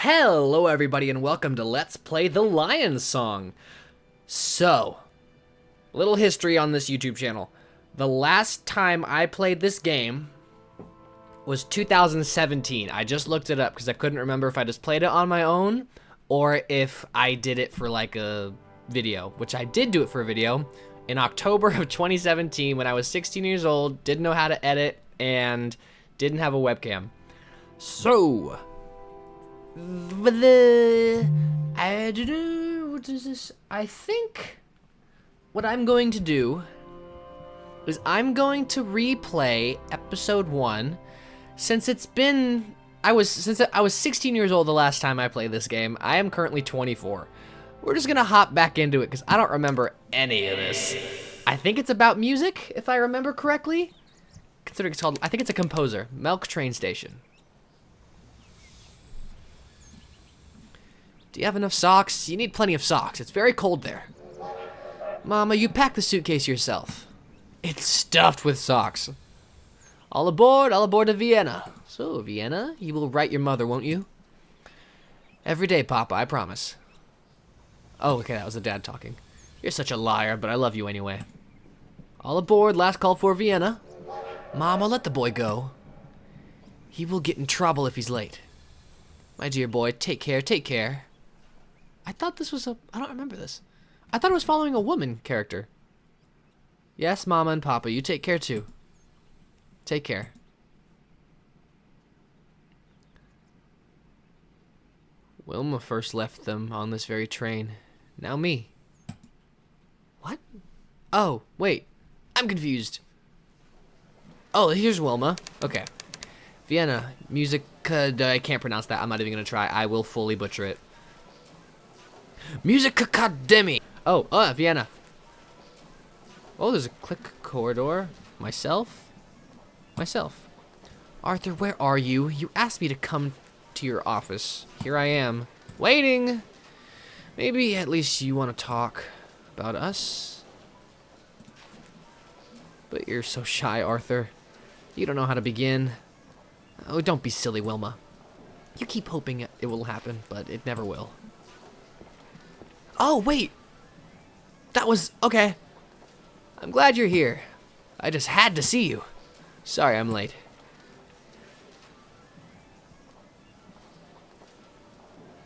Hello, everybody, and welcome to Let's Play the Lion Song. So, little history on this YouTube channel. The last time I played this game was 2017. I just looked it up because I couldn't remember if I just played it on my own or if I did it for like a video, which I did do it for a video in October of 2017 when I was 16 years old, didn't know how to edit, and didn't have a webcam. So, I don't know, what is this? I think what I'm going to do is I'm going to replay episode 1 since I was 16 years old the last time I played this game. I am currently 24. We're just gonna hop back into it because I don't remember any of this. I think it's about music, if I remember correctly. Considering it's called, I think it's a composer. Melk Train Station. Do you have enough socks? You need plenty of socks. It's very cold there. Mama, you packed the suitcase yourself. It's stuffed with socks. All aboard to Vienna. So, Vienna, you will write your mother, won't you? Every day, Papa, I promise. Oh, okay, that was the dad talking. You're such a liar, but I love you anyway. All aboard, last call for Vienna. Mama, let the boy go. He will get in trouble if he's late. My dear boy, take care, take care. I thought this was I don't remember this. I thought it was following a woman character. Yes, Mama and Papa, you take care too. Take care. Wilma first left them on this very train. Now me. What? Oh, wait. I'm confused. Oh, here's Wilma. Okay. Vienna. Music. I can't pronounce that. I'm not even going to try. I will fully butcher it. Music Academy. Oh, Vienna. Oh, there's a click corridor. Myself. Arthur, where are you? You asked me to come to your office. Here I am. Waiting. Maybe at least you want to talk about us. But you're so shy, Arthur. You don't know how to begin. Oh, don't be silly, Wilma. You keep hoping it will happen, but it never will. Oh, wait. That was... okay. I'm glad you're here. I just had to see you. Sorry I'm late.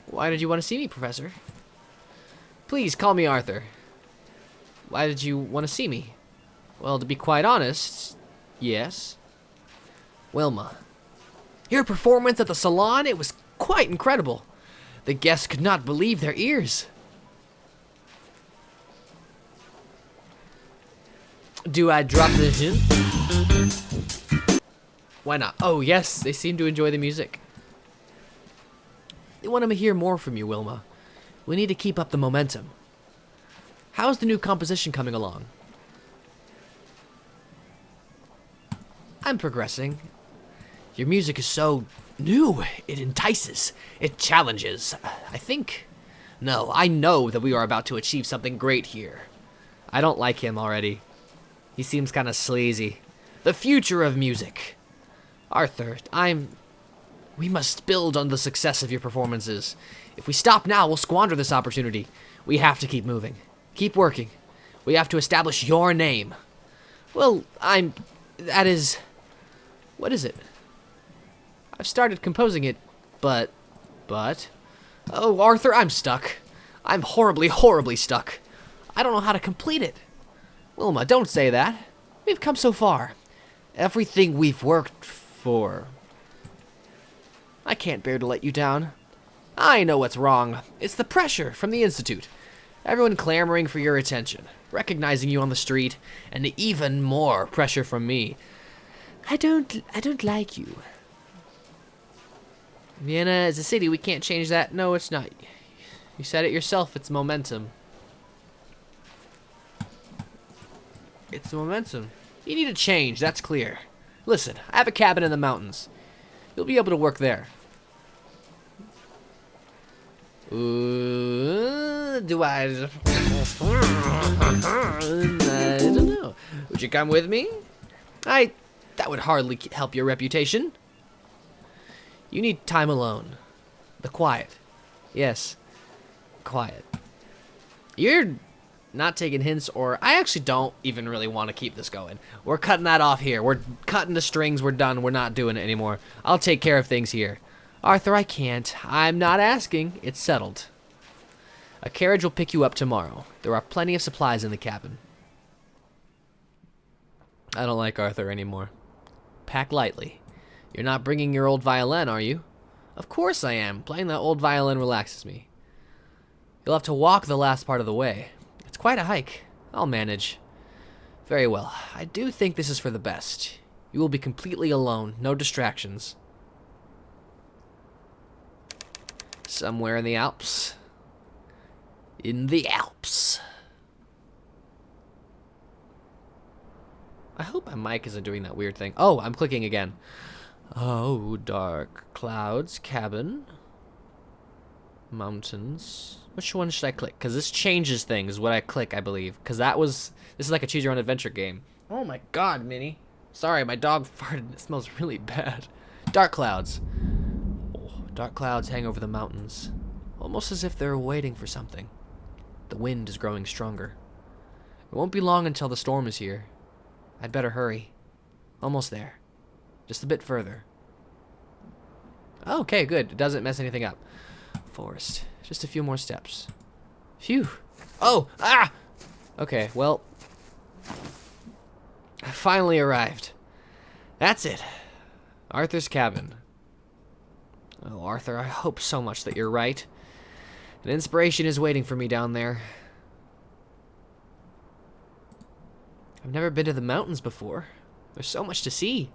Why did you want to see me, Professor? Please, call me Arthur. Why did you want to see me? Well, to be quite honest, yes. Wilma. Your performance at the salon, it was quite incredible. The guests could not believe their ears. Do I drop the hint? Why not? Oh, yes, they seem to enjoy the music. They want to hear more from you, Wilma. We need to keep up the momentum. How's the new composition coming along? I'm progressing. Your music is so new. It entices. It challenges. I know that we are about to achieve something great here. I don't like him already. He seems kind of sleazy. The future of music. Arthur, we must build on the success of your performances. If we stop now, we'll squander this opportunity. We have to keep moving. Keep working. We have to establish your name. Well, what is it? I've started composing it, but... Oh, Arthur, I'm stuck. I'm horribly, horribly stuck. I don't know how to complete it. Wilma, don't say that. We've come so far. Everything we've worked for. I can't bear to let you down. I know what's wrong. It's the pressure from the Institute. Everyone clamoring for your attention, recognizing you on the street, and even more pressure from me. I don't like you. Vienna is a city, we can't change that. No, it's not. You said it yourself, it's momentum. It's momentum. You need a change, that's clear. Listen, I have a cabin in the mountains. You'll be able to work there. Do I don't know. Would you come with me? That would hardly help your reputation. You need time alone. The quiet. Yes. Quiet. You're not taking hints, or I actually don't even really want to keep this going. We're cutting that off here. We're cutting the strings. We're done. We're not doing it anymore. I'll take care of things here. Arthur, I can't. I'm not asking. It's settled. A carriage will pick you up tomorrow. There are plenty of supplies in the cabin. I don't like Arthur anymore. Pack lightly. You're not bringing your old violin, are you? Of course I am. Playing that old violin relaxes me. You'll have to walk the last part of the way. It's quite a hike. I'll manage. Very well. I do think this is for the best. You will be completely alone. No distractions. Somewhere in the Alps. In the Alps. I hope my mic isn't doing that weird thing. Oh, I'm clicking again. Oh, dark clouds, cabin, mountains. Which one should I click? Because this changes things, what I click, I believe. Because this is like a choose your own adventure game. Oh my god, Minnie. Sorry, my dog farted. It smells really bad. Dark clouds. Oh, dark clouds hang over the mountains. Almost as if they're waiting for something. The wind is growing stronger. It won't be long until the storm is here. I'd better hurry. Almost there. Just a bit further. Okay, good. It doesn't mess anything up. Forest. Just a few more steps. Phew. Oh! Ah! Okay, well. I finally arrived. That's it. Arthur's cabin. Oh, Arthur, I hope so much that you're right. An inspiration is waiting for me down there. I've never been to the mountains before. There's so much to see.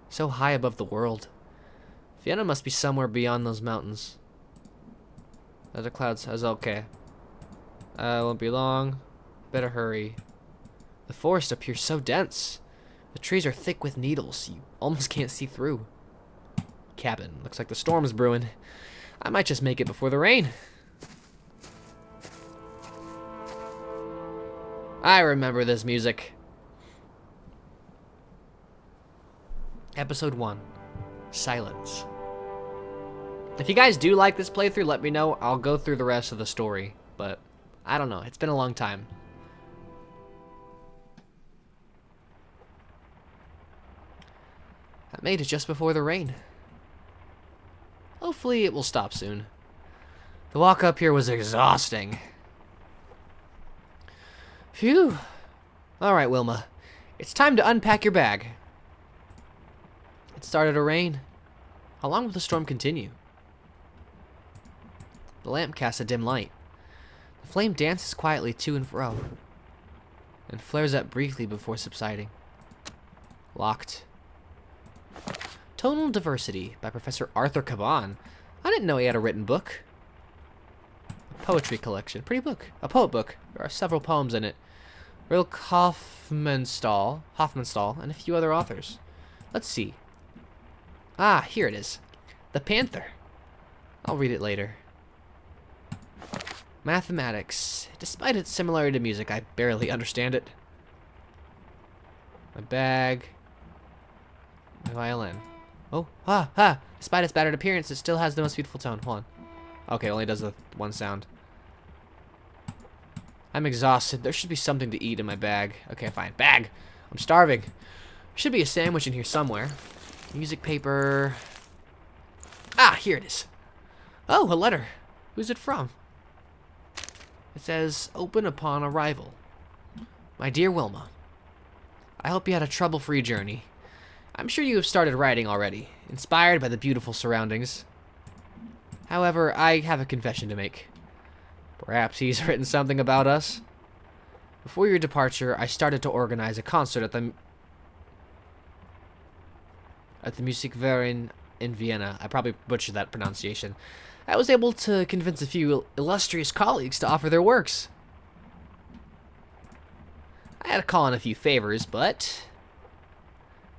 So high above the world. Vienna must be somewhere beyond those mountains. The cloud says, okay. Won't be long. Better hurry. The forest up here is so dense. The trees are thick with needles. You almost can't see through. Cabin. Looks like the storm's brewing. I might just make it before the rain. I remember this music. Episode 1. Silence. If you guys do like this playthrough, let me know. I'll go through the rest of the story. But, I don't know. It's been a long time. I made it just before the rain. Hopefully it will stop soon. The walk up here was exhausting. Phew. Alright, Wilma. It's time to unpack your bag. It started to rain. How long will the storm continue? The lamp casts a dim light. The flame dances quietly to and fro, and flares up briefly before subsiding. Locked. Tonal Diversity by Professor Arthur Caban. I didn't know he had a written book. A poetry collection. Pretty book. A poet book. There are several poems in it. Rilke Hofmannsthal, and a few other authors. Let's see. Ah, here it is. The Panther. I'll read it later. Mathematics. Despite its similarity to music, I barely understand it. My bag. My violin. Oh, Despite its battered appearance, it still has the most beautiful tone. Hold on. Okay, it only does the one sound. I'm exhausted. There should be something to eat in my bag. Okay, fine. Bag! I'm starving. Should be a sandwich in here somewhere. Music paper. Ah, here it is. Oh, a letter. Who's it from? It says, open upon arrival. My dear Wilma, I hope you had a trouble-free journey. I'm sure you have started writing already, inspired by the beautiful surroundings. However, I have a confession to make. Perhaps he's written something about us. Before your departure, I started to organize a concert at the Musikverein in Vienna. I probably butchered that pronunciation. I was able to convince a few illustrious colleagues to offer their works. I had to call in a few favors, but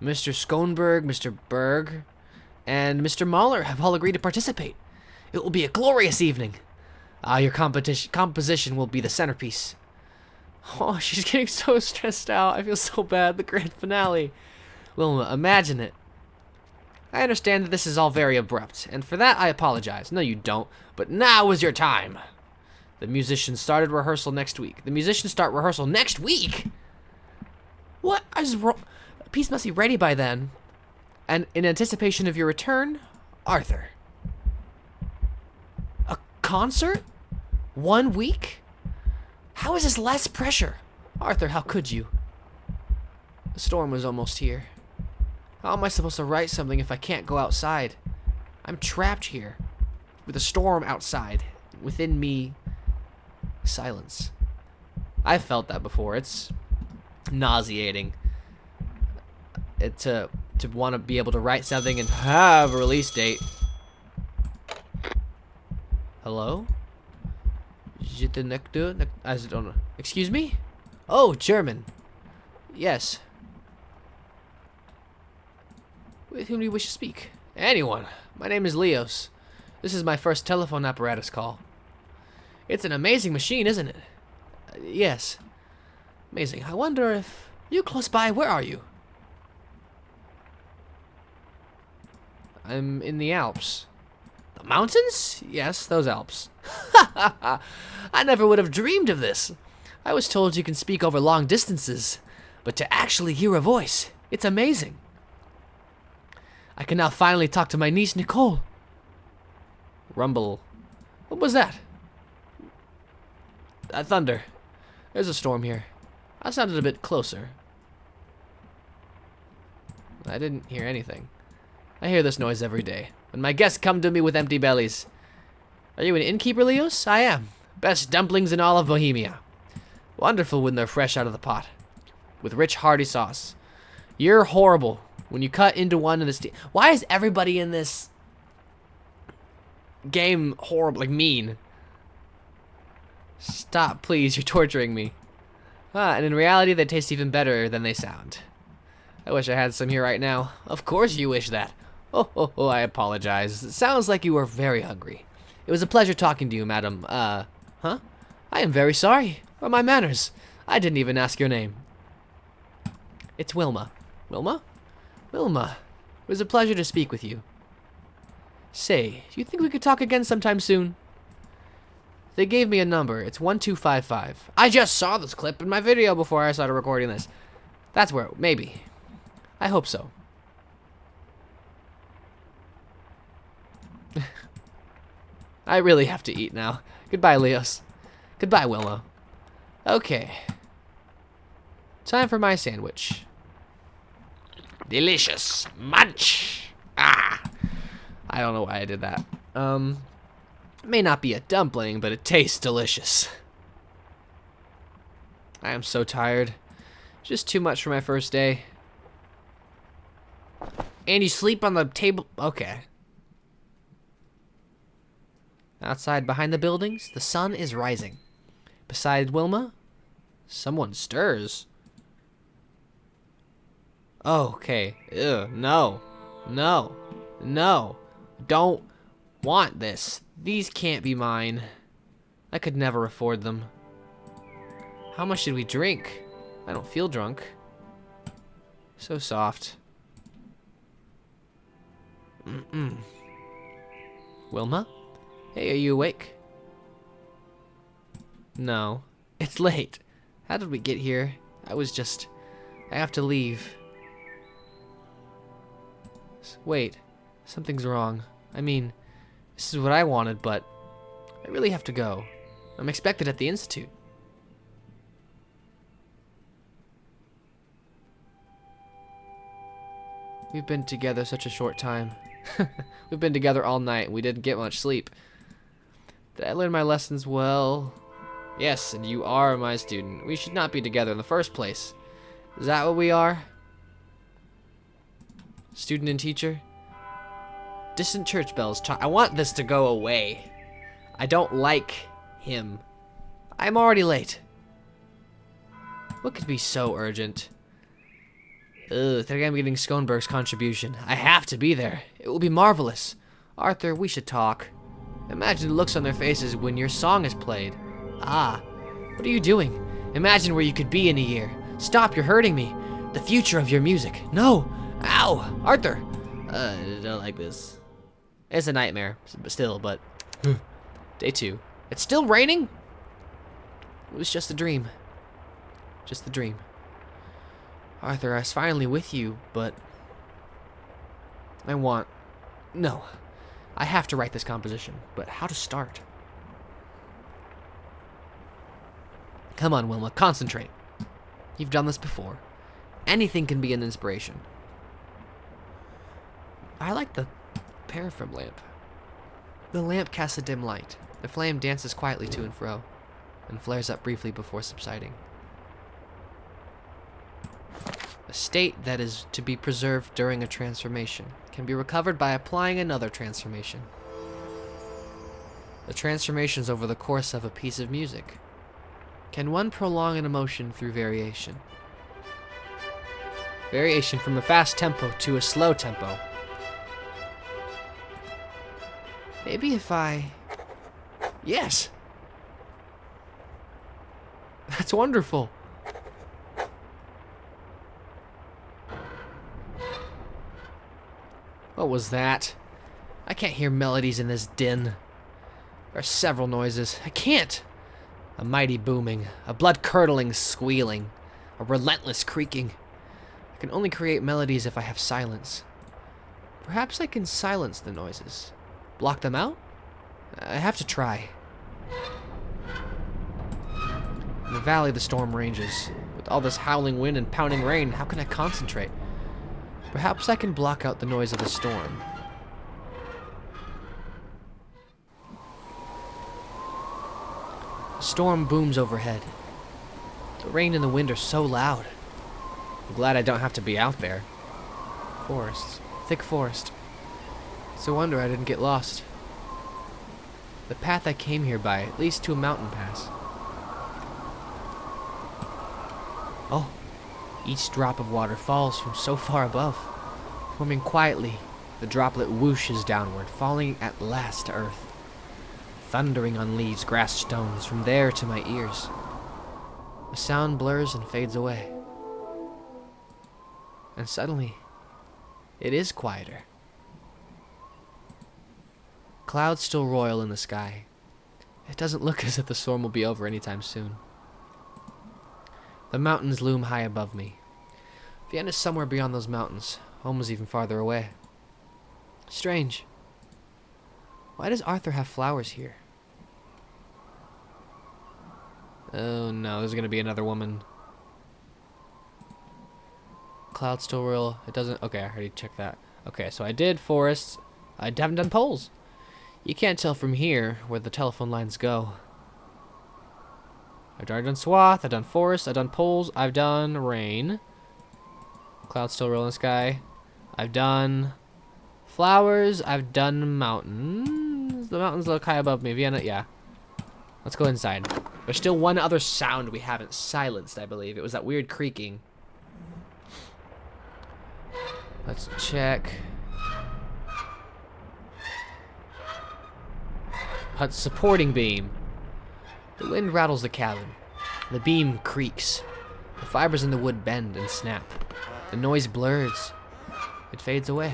Mr. Schoenberg, Mr. Berg, and Mr. Mahler have all agreed to participate. It will be a glorious evening. Your composition will be the centerpiece. Oh, she's getting so stressed out. I feel so bad. The grand finale. Wilma, imagine it. I understand that this is all very abrupt, and for that I apologize. No, you don't. But now is your time. The musicians started rehearsal next week. The musicians start rehearsal next week? What? The piece must be ready by then. And in anticipation of your return, Arthur. A concert? 1 week? How is this less pressure? Arthur, how could you? The storm was almost here. How am I supposed to write something if I can't go outside? I'm trapped here, with a storm outside. Within me, silence. I've felt that before. It's nauseating. To want to be able to write something and have a release date. Hello? I don't know. Excuse me? Oh, German. Yes. With whom do you wish to speak? Anyone. My name is Leos. This is my first telephone apparatus call. It's an amazing machine, isn't it? Yes. Amazing. I wonder if... You close by, where are you? I'm in the Alps. The mountains? Yes, those Alps. I never would have dreamed of this. I was told you can speak over long distances, but to actually hear a voice, it's amazing. I can now finally talk to my niece, Nicole. Rumble. What was that? Thunder. There's a storm here. I sounded a bit closer. I didn't hear anything. I hear this noise every day. When my guests come to me with empty bellies. Are you an innkeeper, Leos? I am. Best dumplings in all of Bohemia. Wonderful when they're fresh out of the pot. With rich, hearty sauce. You're horrible. When you cut into one of the why is everybody in this game horrible, like mean? Stop, please. You're torturing me. And in reality, they taste even better than they sound. I wish I had some here right now. Of course you wish that. Oh, I apologize. It sounds like you are very hungry. It was a pleasure talking to you, madam. Huh? I am very sorry. Or my manners. I didn't even ask your name. It's Wilma. Wilma? Wilma. It was a pleasure to speak with you. Say, do you think we could talk again sometime soon? They gave me a number. It's 1255. I just saw this clip in my video before I started recording this. That's where, maybe. I hope so. I really have to eat now. Goodbye, Leos. Goodbye, Wilma. Okay. Time for my sandwich. Delicious. Munch. Ah. I don't know why I did that. It may not be a dumpling, but it tastes delicious. I am so tired. Just too much for my first day. And you sleep on the table. Okay. Outside behind the buildings, the sun is rising. Beside Wilma, someone stirs. Oh, okay. Ew, no. No. No. Don't want this. These can't be mine. I could never afford them. How much did we drink? I don't feel drunk. So soft. Wilma? Hey, are you awake? No. It's late. How did we get here? I have to leave. Wait. Something's wrong. I mean, this is what I wanted, but I really have to go. I'm expected at the Institute. We've been together such a short time. We've been together all night and we didn't get much sleep. Did I learn my lessons well? Yes, and you are my student. We should not be together in the first place. Is that what we are? Student and teacher? Distant church bells. I want this to go away. I don't like him. I'm already late. What could be so urgent? Ugh, I think I'm getting Schoenberg's contribution. I have to be there. It will be marvelous. Arthur, we should talk. Imagine the looks on their faces when your song is played. Ah, what are you doing? Imagine where you could be in a year. Stop, you're hurting me. The future of your music. No! Ow! Arthur! I don't like this. It's a nightmare, but still, but... Day 2. It's still raining? It was just a dream. Just the dream. Arthur, I was finally with you, but... No. I have to write this composition, but how to start? Come on, Wilma, concentrate. You've done this before. Anything can be an inspiration. I like the paraffin lamp. The lamp casts a dim light. The flame dances quietly to and fro, and flares up briefly before subsiding. A state that is to be preserved during a transformation can be recovered by applying another transformation. The transformations over the course of a piece of music. Can one prolong an emotion through variation? Variation from a fast tempo to a slow tempo. Maybe if I... Yes! That's wonderful. What was that? I can't hear melodies in this din. There are several noises. I can't! A mighty booming, a blood-curdling squealing, a relentless creaking. I can only create melodies if I have silence. Perhaps I can silence the noises. Block them out? I have to try. In the valley, the storm ranges. With all this howling wind and pounding rain, how can I concentrate? Perhaps I can block out the noise of the storm. The storm booms overhead. The rain and the wind are so loud. I'm glad I don't have to be out there. Forest. Thick forest. It's a wonder I didn't get lost. The path I came here by leads to a mountain pass. Oh, each drop of water falls from so far above. Forming quietly, the droplet whooshes downward, falling at last to earth. Thundering on leaves, grass, stones, from there to my ears. The sound blurs and fades away. And suddenly, it is quieter. Clouds still roil in the sky. It doesn't look as if the storm will be over anytime soon. The mountains loom high above me. Vienna's somewhere beyond those mountains. Home is even farther away. Strange. Why does Arthur have flowers here? Oh no, there's gonna be another woman. Clouds still roil. It doesn't... Okay, I already checked that. Okay, so I did forests. I haven't done poles. You can't tell from here where the telephone lines go. I've already done swath, I've done forest, I've done poles, I've done rain. Clouds still roll in the sky. I've done flowers, I've done mountains. The mountains look high above me. Vienna, yeah. Let's go inside. There's still one other sound we haven't silenced, I believe. It was that weird creaking. Let's check. Hut's supporting beam. The wind rattles the cabin. The beam creaks. The fibers in the wood bend and snap. The noise blurs. It fades away.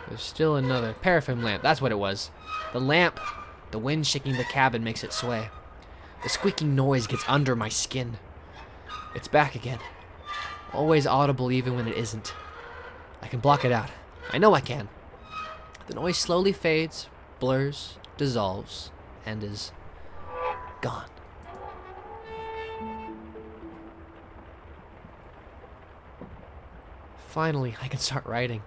There's still another paraffin lamp. That's what it was. The lamp. The wind shaking the cabin makes it sway. The squeaking noise gets under my skin. It's back again. Always audible even when it isn't. I can block it out. I know I can. The noise slowly fades, blurs, dissolves, and is gone. Finally, I can start writing.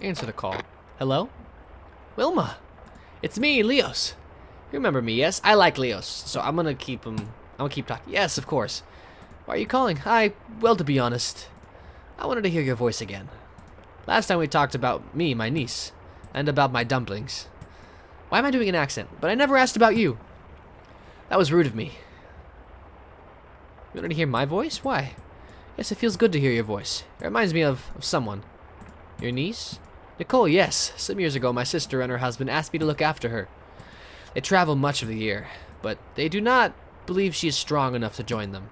Answer the call. Hello? Wilma! It's me, Leos. You remember me, yes? I like Leos, so I'm gonna keep talking. Yes, of course. Why are you calling? Well, to be honest, I wanted to hear your voice again. Last time we talked about me, my niece, and about my dumplings. Why am I doing an accent? But I never asked about you. That was rude of me. You wanted to hear my voice? Why? Yes, it feels good to hear your voice. It reminds me of someone. Your niece? Nicole, yes. Some years ago, my sister and her husband asked me to look after her. They travel much of the year, but they do not believe she is strong enough to join them.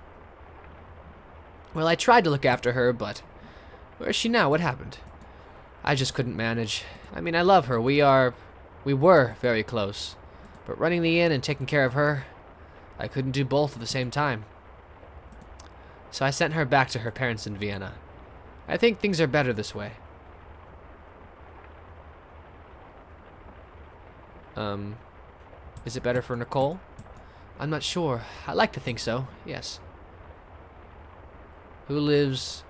Well, I tried to look after her, but where is she now? What happened? I just couldn't manage. I mean, I love her. We were very close. But running the inn and taking care of her, I couldn't do both at the same time. So I sent her back to her parents in Vienna. I think things are better this way. Is it better for Nicole? I'm not sure. I like to think so, yes. Who lives...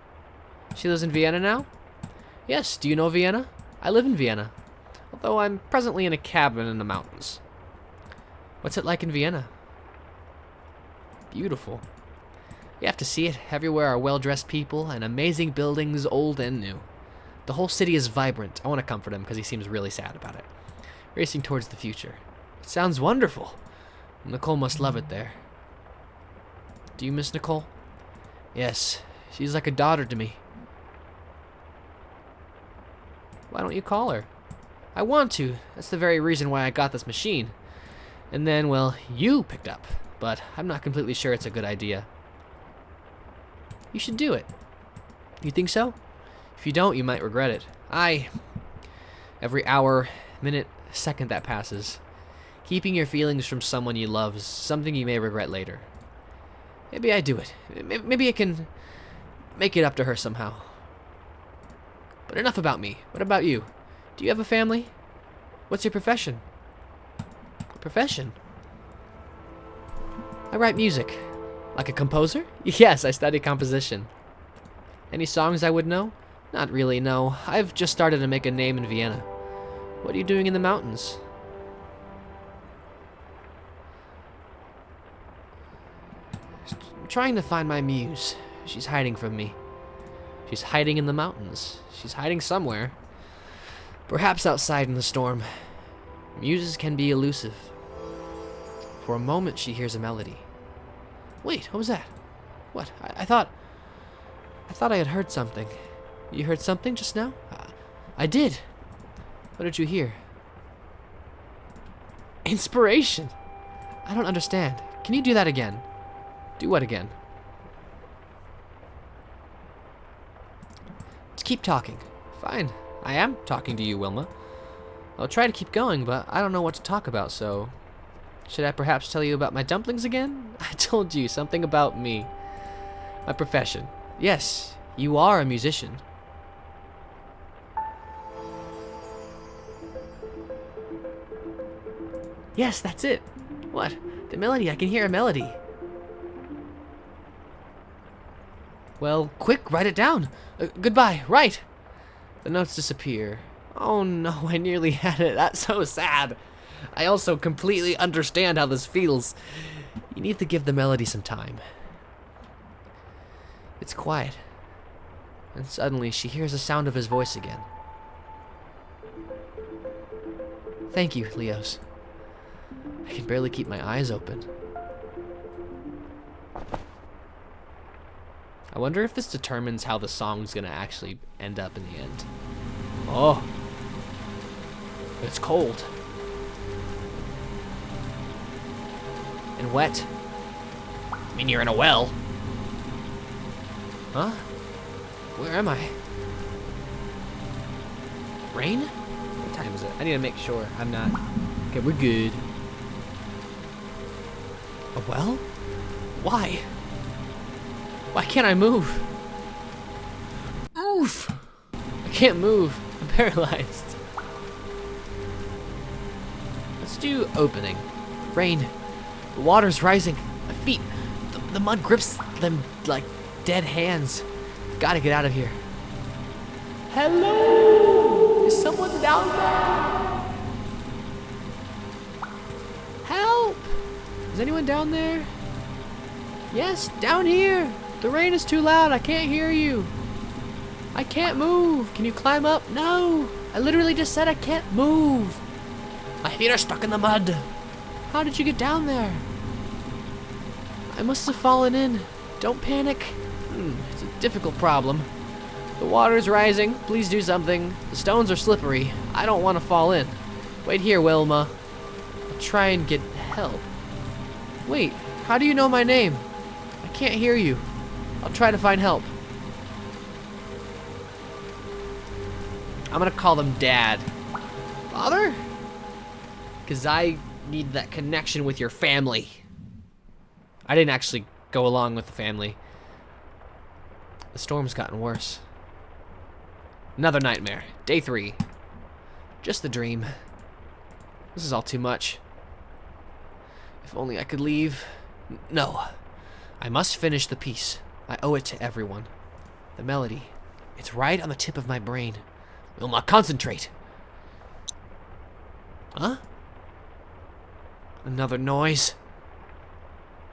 She lives in Vienna now? Yes, do you know Vienna? I live in Vienna, although I'm presently in a cabin in the mountains. What's it like in Vienna? Beautiful. You have to see it. Everywhere are well-dressed people and amazing buildings, old and new. The whole city is vibrant. I want to comfort him because he seems really sad about it. Racing towards the future. It sounds wonderful. Nicole must love it there. Do you miss Nicole? Yes, she's like a daughter to me. Why don't you call her? I want to. That's the very reason why I got this machine. And then, well, you picked up. But I'm not completely sure it's a good idea. You should do it. You think so? If you don't, you might regret it. Every hour, minute, second that passes, keeping your feelings from someone you love is something you may regret later. Maybe I do it. Maybe I can make it up to her somehow. But enough about me. What about you? Do you have a family? What's your profession? Profession? I write music. Like a composer? Yes, I study composition. Any songs I would know? Not really, no. I've just started to make a name in Vienna. What are you doing in the mountains? I'm trying to find my muse. She's hiding from me. She's hiding in the mountains. She's hiding somewhere. Perhaps outside in the storm. Muses can be elusive. For a moment, she hears a melody. Wait, what was that? What? I thought I had heard something. You heard something just now? I did. What did you hear? Inspiration. I don't understand. Can you do that again? Do what again? Keep talking. Fine. I am talking to you, Wilma. I'll try to keep going, but I don't know what to talk about, so... Should I perhaps tell you about my dumplings again? I told you something about me. My profession. Yes, you are a musician. Yes, that's it. What? The melody. I can hear a melody. Well, quick, write it down. Goodbye, write. The notes disappear. Oh no, I nearly had it. That's so sad. I also completely understand how this feels. You need to give the melody some time. It's quiet. And suddenly she hears the sound of his voice again. Thank you, Leos. I can barely keep my eyes open. I wonder if this determines how the song's gonna actually end up in the end. Oh. It's cold. And wet. I mean, you're in a well. Huh? Where am I? Rain? What time is it? I need to make sure I'm not... Okay, we're good. A well? Why? Why can't I move? Oof! I can't move. I'm paralyzed. Let's do opening. Rain. The water's rising. My feet. The mud grips them like dead hands. Gotta get out of here. Hello? Is someone down there? Help! Is anyone down there? Yes, down here. The rain is too loud. I can't hear you. I can't move. Can you climb up? No. I literally just said I can't move. My feet are stuck in the mud. How did you get down there? I must have fallen in. Don't panic. It's a difficult problem. The water's rising. Please do something. The stones are slippery. I don't want to fall in. Wait here, Wilma. I'll try and get help. Wait, how do you know my name? I can't hear you. I'll try to find help. I'm gonna call them Dad. Father? Because I need that connection with your family. I didn't actually go along with the family. The storm's gotten worse. Another nightmare. Day 3. Just the dream. This is all too much. If only I could leave. No. I must finish the piece. I owe it to everyone. The melody. It's right on the tip of my brain. Wilma, concentrate. Huh? Another noise.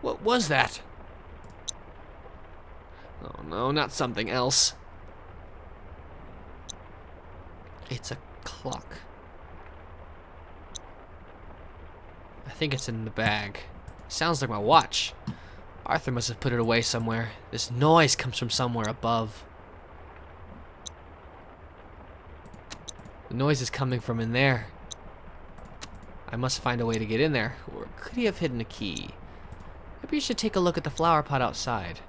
What was that? Oh no, not something else. It's a clock. I think it's in the bag. Sounds like my watch. Arthur must have put it away somewhere. This noise comes from somewhere above. The noise is coming from in there. I must find a way to get in there. Or could he have hidden a key? Maybe you should take a look at the flower pot outside.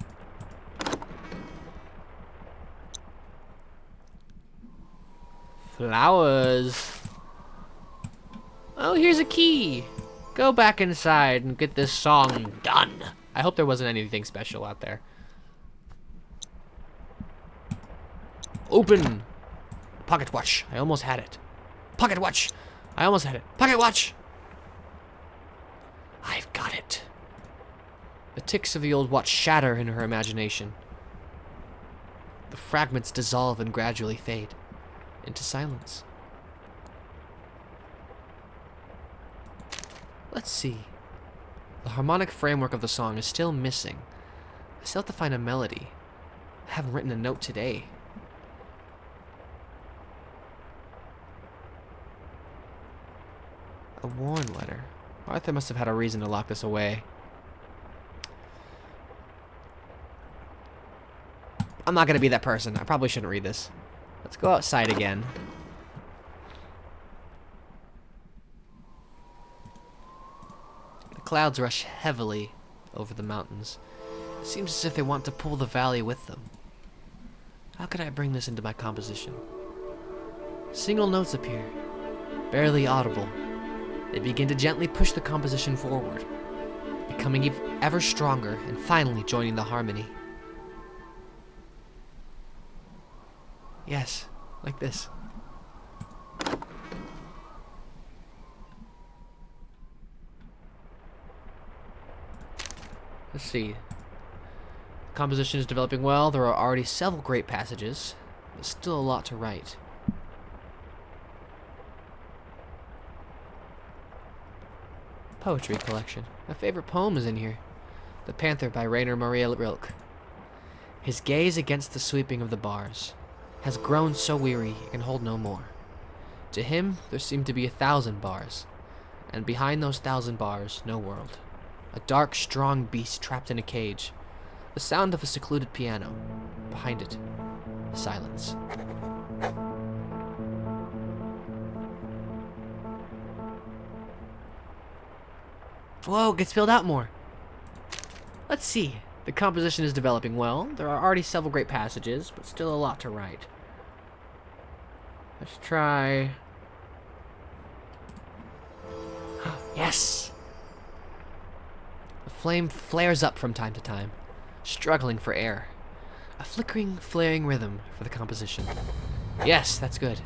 Flowers. Oh, here's a key. Go back inside and get this song done. I hope there wasn't anything special out there. Open. Pocket watch. I almost had it. Pocket watch. I almost had it. Pocket watch. I've got it. The ticks of the old watch shatter in her imagination. The fragments dissolve and gradually fade into silence. Let's see. The harmonic framework of the song is still missing. I still have to find a melody. I haven't written a note today. A warn letter. Arthur must have had a reason to lock this away. I'm not gonna be that person. I probably shouldn't read this. Let's go outside again. The clouds rush heavily over the mountains. It seems as if they want to pull the valley with them. How could I bring this into my composition? Single notes appear, barely audible. They begin to gently push the composition forward, becoming ever stronger and finally joining the harmony. Yes, like this. Let's see. Composition is developing well. There are already several great passages, but still a lot to write. Poetry collection. My favorite poem is in here. The Panther by Rainer Maria Rilke. His gaze against the sweeping of the bars has grown so weary it can hold no more. To him, there seemed to be 1,000 bars, and behind those 1,000 bars, no world. A dark, strong beast trapped in a cage. The sound of a secluded piano. Behind it, silence. Whoa, it gets filled out more. Let's see. The composition is developing well. There are already several great passages, but still a lot to write. Let's try... Yes! The flame flares up from time to time, struggling for air. A flickering, flaring rhythm for the composition. Yes, that's good.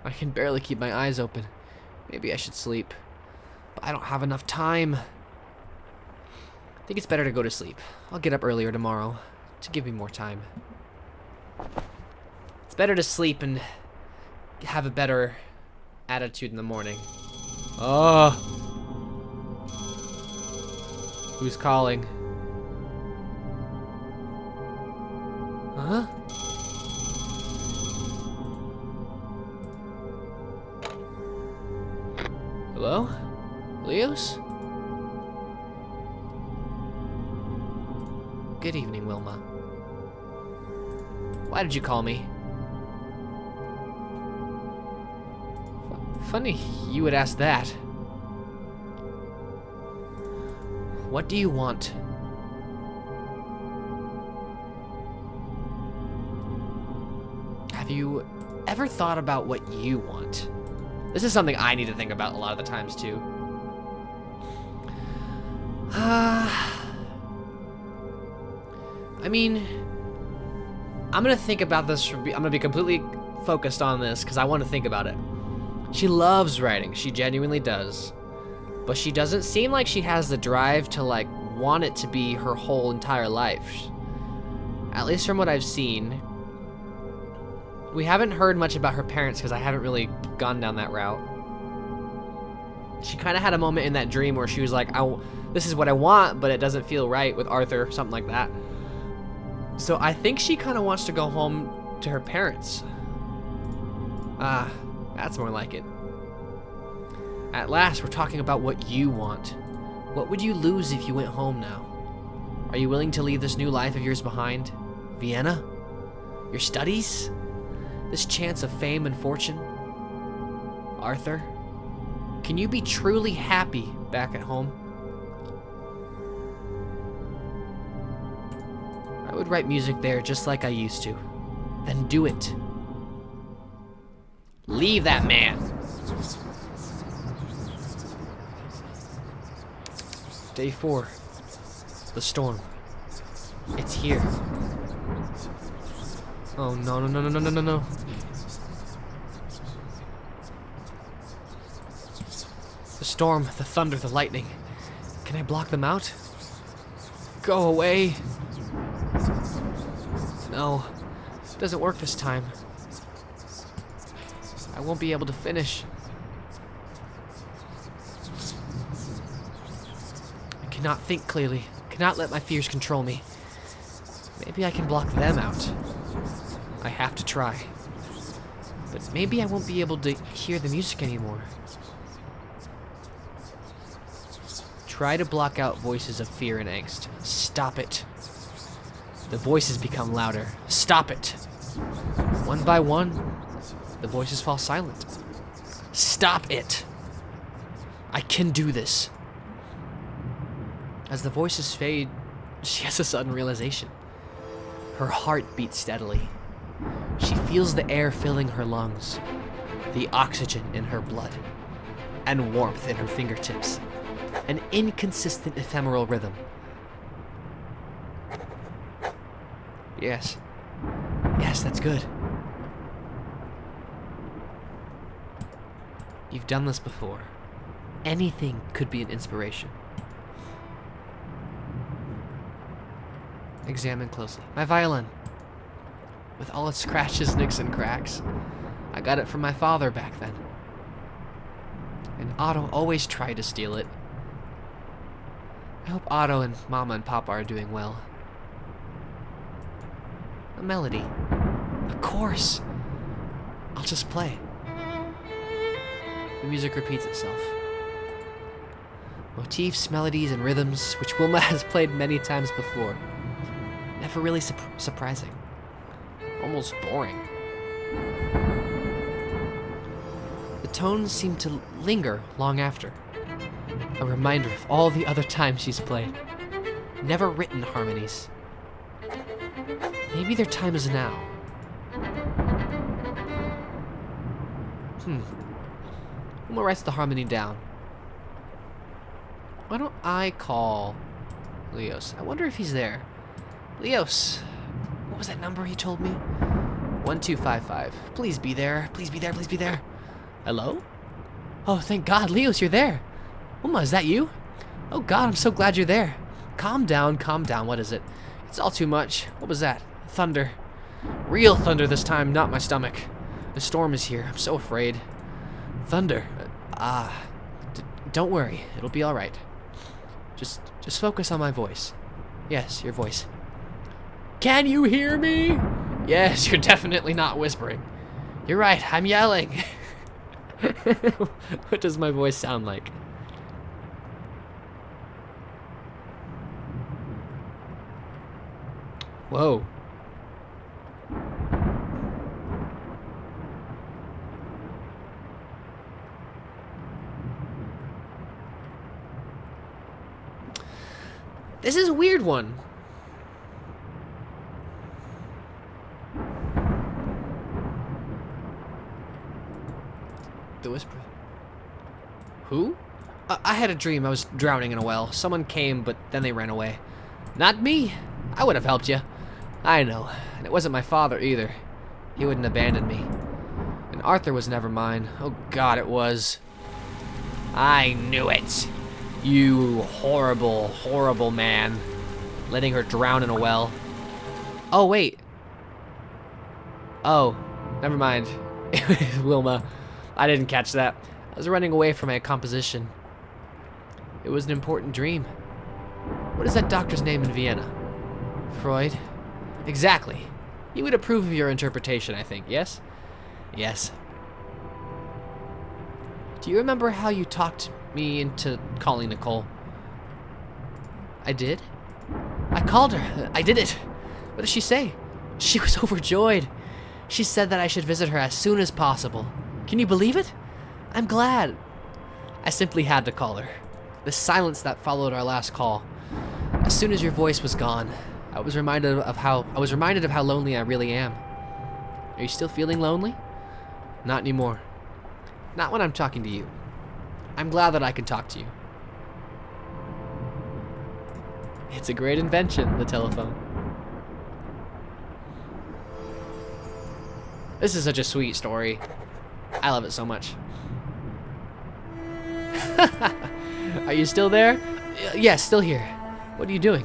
I can barely keep my eyes open. Maybe I should sleep. But I don't have enough time. I think it's better to go to sleep. I'll get up earlier tomorrow to give me more time. It's better to sleep and have a better attitude in the morning. Oh. Who's calling? Huh? Hello? Leos? Good evening, Wilma. Why did you call me? Funny you would ask that. What do you want? Have you ever thought about what you want? This is something I need to think about a lot of the times too. I mean, I'm gonna think about this. I'm gonna be completely focused on this because I want to think about it. She loves writing. She genuinely does. But she doesn't seem like she has the drive to, like, want it to be her whole entire life. At least from what I've seen. We haven't heard much about her parents because I haven't really gone down that route. She kind of had a moment in that dream where she was like, this is what I want, but it doesn't feel right with Arthur, something like that. So I think she kind of wants to go home to her parents. That's more like it. At last, we're talking about what you want. What would you lose if you went home now? Are you willing to leave this new life of yours behind? Vienna? Your studies? This chance of fame and fortune? Arthur? Can you be truly happy back at home? I would write music there just like I used to. Then do it. Leave that man. Day 4. The storm. It's here. Oh no no no no no no no no. The storm, the thunder, the lightning. Can I block them out? Go away. No. It doesn't work this time. I won't be able to finish. I cannot think clearly. Cannot let my fears control me. Maybe I can block them out. I have to try. But maybe I won't be able to hear the music anymore. Try to block out voices of fear and angst. Stop it. The voices become louder. Stop it. One by one, the voices fall silent. Stop it. I can do this. As the voices fade, she has a sudden realization. Her heart beats steadily. She feels the air filling her lungs, the oxygen in her blood, and warmth in her fingertips. An inconsistent ephemeral rhythm. Yes. Yes, that's good. You've done this before. Anything could be an inspiration. Examine closely. My violin. With all its scratches, nicks, and cracks. I got it from my father back then. And Otto always tried to steal it. I hope Otto and Mama and Papa are doing well. A melody. Of course. I'll just play. The music repeats itself. Motifs, melodies, and rhythms, which Wilma has played many times before. Never really surprising. Almost boring. The tones seem to linger long after. A reminder of all the other times she's played. Never written harmonies. Maybe their time is now. Wilma writes the harmony down. Why don't I call Leos? I wonder if he's there. Leos, what was that number he told me? 1255. Please be there. Please be there. Please be there. Hello? Oh, thank God. Leos, you're there. Wilma, is that you? Oh God, I'm so glad you're there. Calm down, calm down. What is it? It's all too much. What was that? Thunder. Real thunder this time, not my stomach. The storm is here. I'm so afraid. Thunder. Don't worry. It'll be all right. Just focus on my voice. Yes, your voice. Can you hear me? Yes, you're definitely not whispering. You're right, I'm yelling. What does my voice sound like? Whoa. This is a weird one. The whisper. Who? I had a dream I was drowning in a well. Someone came, but then they ran away. Not me. I would have helped you. I know. And it wasn't my father either. He wouldn't abandon me. And Arthur was never mine. Oh God, it was. I knew it. You horrible, horrible man. Letting her drown in a well. Oh, wait. Oh, never mind. Wilma. I didn't catch that. I was running away from my composition. It was an important dream. What is that doctor's name in Vienna? Freud? Exactly. He would approve of your interpretation, I think, yes? Yes. Do you remember how you talked me into calling Nicole? I did? I called her. I did it. What did she say? She was overjoyed. She said that I should visit her as soon as possible. Can you believe it? I'm glad. I simply had to call her. The silence that followed our last call. As soon as your voice was gone, I was reminded of how lonely I really am. Are you still feeling lonely? Not anymore. Not when I'm talking to you. I'm glad that I can talk to you. It's a great invention, the telephone. This is such a sweet story. I love it so much. Are you still there? Yes, still here. What are you doing?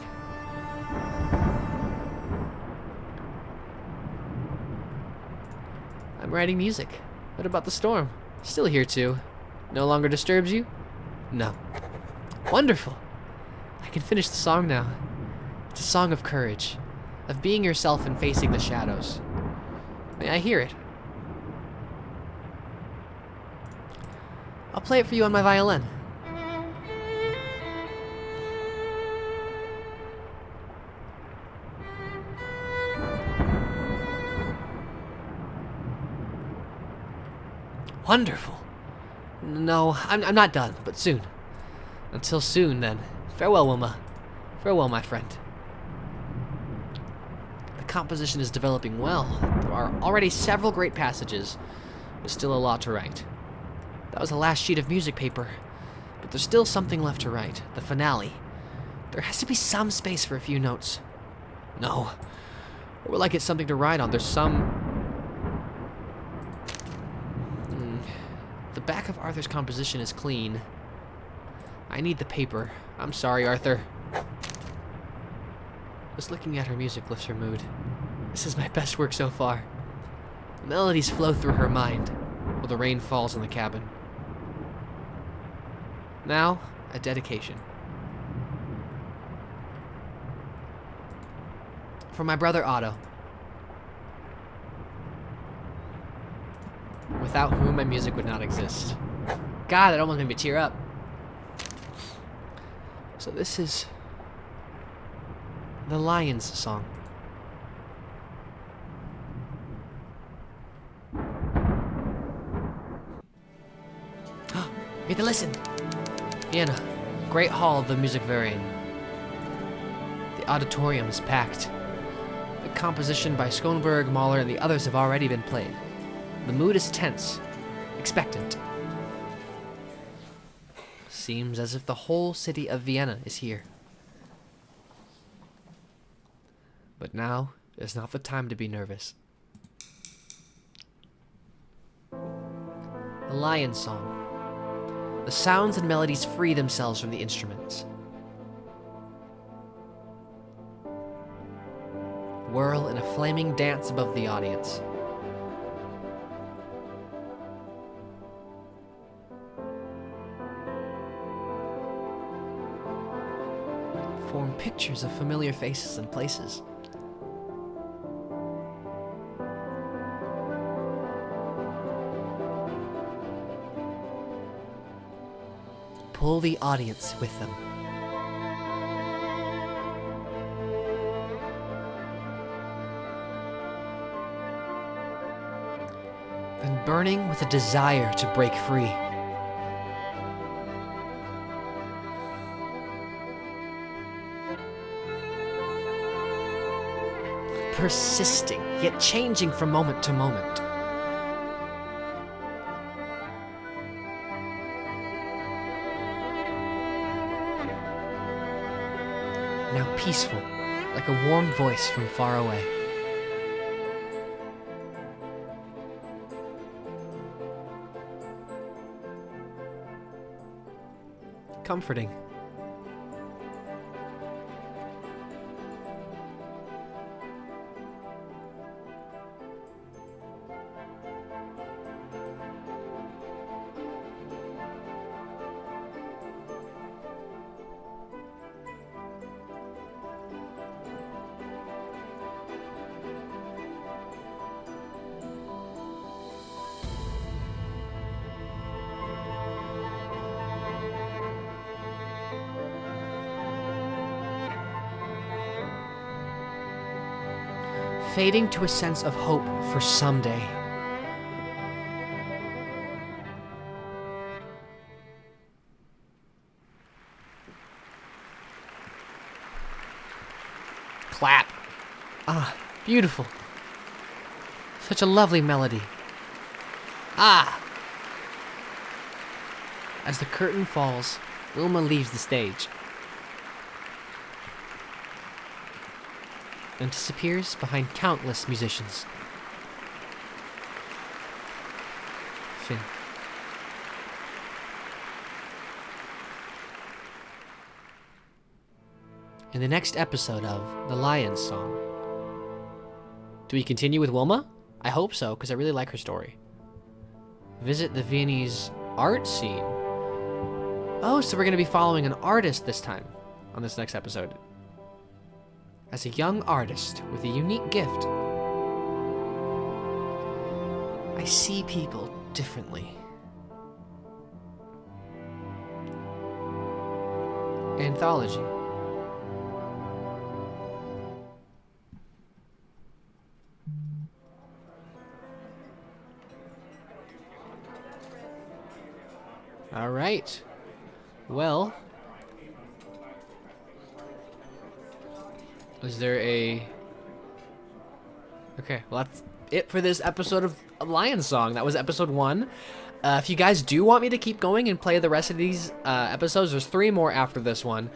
I'm writing music. What about the storm? Still here too. No longer disturbs you? No. Wonderful. I can finish the song now. It's a song of courage, of being yourself and facing the shadows. May I hear it? I'll play it for you on my violin. Wonderful. No, I'm not done, but soon. Until soon, then. Farewell, Wilma. Farewell, my friend. The composition is developing well. There are already several great passages, but still a lot to write. That was the last sheet of music paper, but there's still something left to write. The finale. There has to be some space for a few notes. No. Or will I get something to write on? There's some... The back of Arthur's composition is clean. I need the paper. I'm sorry, Arthur. Just looking at her music lifts her mood. This is my best work so far. The melodies flow through her mind, while the rain falls in the cabin. Now, a dedication. For my brother Otto. Without whom my music would not exist. God, that almost made me tear up. So this is the Lion's Song. Read the listen. Vienna, Great Hall of the Musikverein. The auditorium is packed. The composition by Schoenberg, Mahler, and the others have already been played. The mood is tense, expectant. Seems as if the whole city of Vienna is here. But now is not the time to be nervous. The Lion's Song. The sounds and melodies free themselves from the instruments. Whirl in a flaming dance above the audience. Form pictures of familiar faces and places. Pull the audience with them. and burning with a desire to break free. Persisting, yet changing from moment to moment. Now peaceful, like a warm voice from far away. Comforting. Fading to a sense of hope for someday. Clap. Ah, beautiful. Such a lovely melody. Ah! As the curtain falls, Wilma leaves the stage and disappears behind countless musicians. Finn. In the next episode of The Lion's Song. Do we continue with Wilma? I hope so, because I really like her story. Visit the Viennese art scene. Oh, so we're going to be following an artist this time on this next episode. As a young artist with a unique gift, I see people differently. Anthology. All right. Well, is there a... Okay, well that's it for this episode of Lion's Song. That was episode 1. If you guys do want me to keep going and play the rest of these episodes, there's 3 more after this one.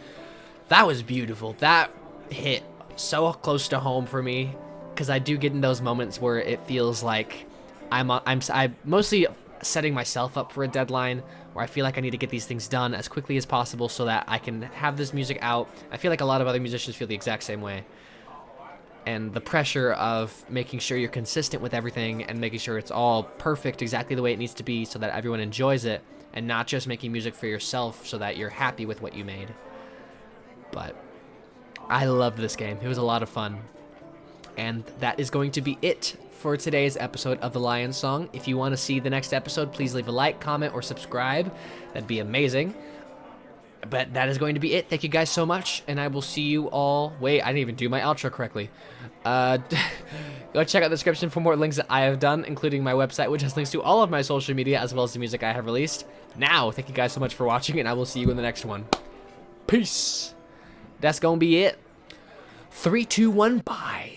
That was beautiful. That hit so close to home for me, because I do get in those moments where it feels like I'm mostly setting myself up for a deadline, where I feel like I need to get these things done as quickly as possible so that I can have this music out. I feel like a lot of other musicians feel the exact same way. And the pressure of making sure you're consistent with everything and making sure it's all perfect exactly the way it needs to be so that everyone enjoys it, and not just making music for yourself so that you're happy with what you made. But I loved this game. It was a lot of fun. And that is going to be it for today's episode of The Lion's Song. If you want to see the next episode, please leave a like, comment, or subscribe. That'd be amazing. But that is going to be it. Thank you guys so much, and I will see you all... Wait, I didn't even do my outro correctly. Go check out the description for more links that I have done, including my website, which has links to all of my social media, as well as the music I have released. Now, thank you guys so much for watching, and I will see you in the next one. Peace! That's gonna be it. 3, 2, 1, bye.